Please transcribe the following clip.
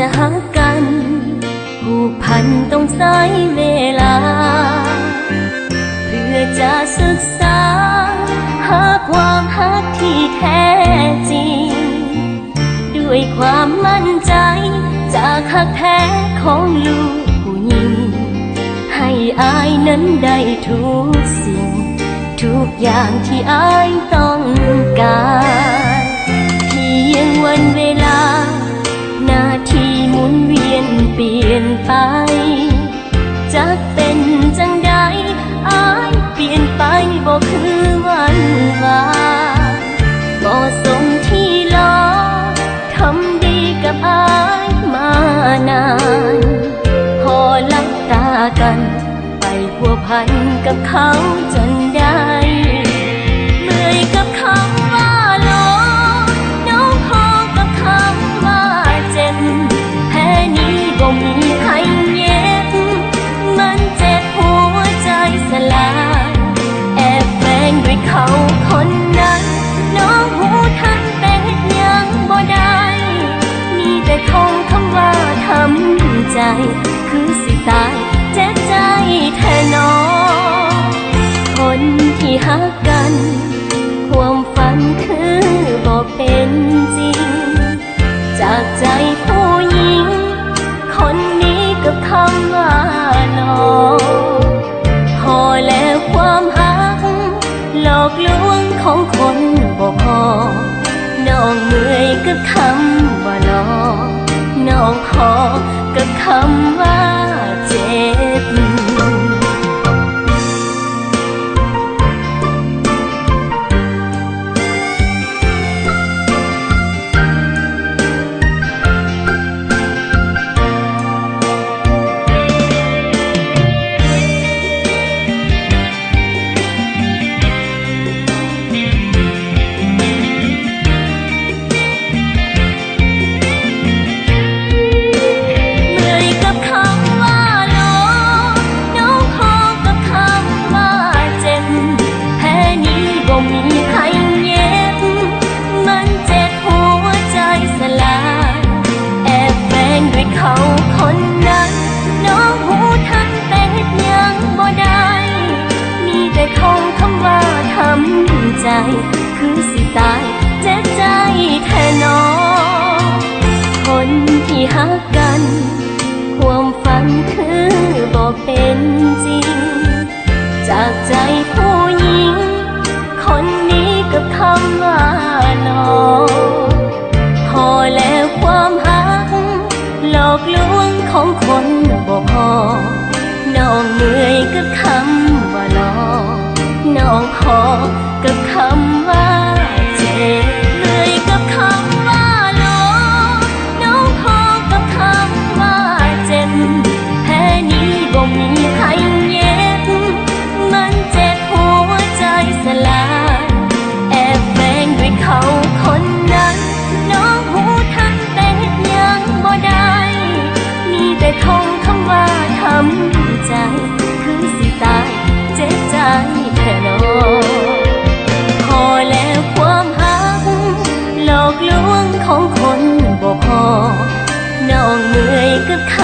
จะหากันผูกพันต้องใช้เวลาเพื่อจะศึกษาหาความฮักที่แท้จริงด้วยความมั่นใจจากฮักแท้ของลูกผู้หญิงให้อายนั้นได้ทุกสิ่งทุกอย่างที่อายต้องการเพียงวันเวลานาทีหมุนเวียนเปลี่ยนไปจะเป็นจังใดอายเปลี่ยนไปบ่คือวันวานบ่สมที่รอทำดีกับอายมานานพอลับตากันไปพัวพันกับเขาจนได้เมื่อยกับคำว่าหลงน้องพอกับคำว่าเจ็บแพ้นี้บ่มีใครเย็บมันเจ็บหัวใจสลายแอบแฝงด้วยเขาคนนั้นน้องหูทันแต่เฮ็ดยังบ่ได้มีแต่ท่องคำว่าทำใจคือสิตายเจ็บใจแท้น้องคนที่ฮักกันความฝันคือบ่เป็นจริงจากใจผู้หญิงคนนี้กับคำว่าหลอกพอแล้วความฮักหลอกลวงของคนบ่พอน้องเมื่อยกับคำว่าหลอกน้องพอกับคำว่าเจ็บเขาคนนั้นน้องหูทันแต่เฮ็ดยังบ่ได้มีแต่ท่องคำว่าทำใจคือสิตายเจ็บใจแท้น้องคนที่ฮักกันความฝันคือบ่เป็นจริงจากใจผู้หญิงคนนี้กับคำว่าหลอกพอแล้วความฮักหลอกลวงของคนบ่พอน้องเมื่อยกับคำว่าหลอกน้องพอกับคำว่าเจ็บเมื่อยกับคำว่าหลอกน้องพอกับคำว่าเจ็บแพ้นี้บ่มีใครเย็บมันเจ็บหัวใจสลายแอบแฝงด้วยเขาคนนั้นน้องหูทันแต่เฮ็ดยังบ่ได้มีแต่ท่องคำว่าทำใจคือสิตายเจ็บใจแท้น้องพอแล้วความฮักหลอกลวงของคนบ่พอน้องเมื่อยกับค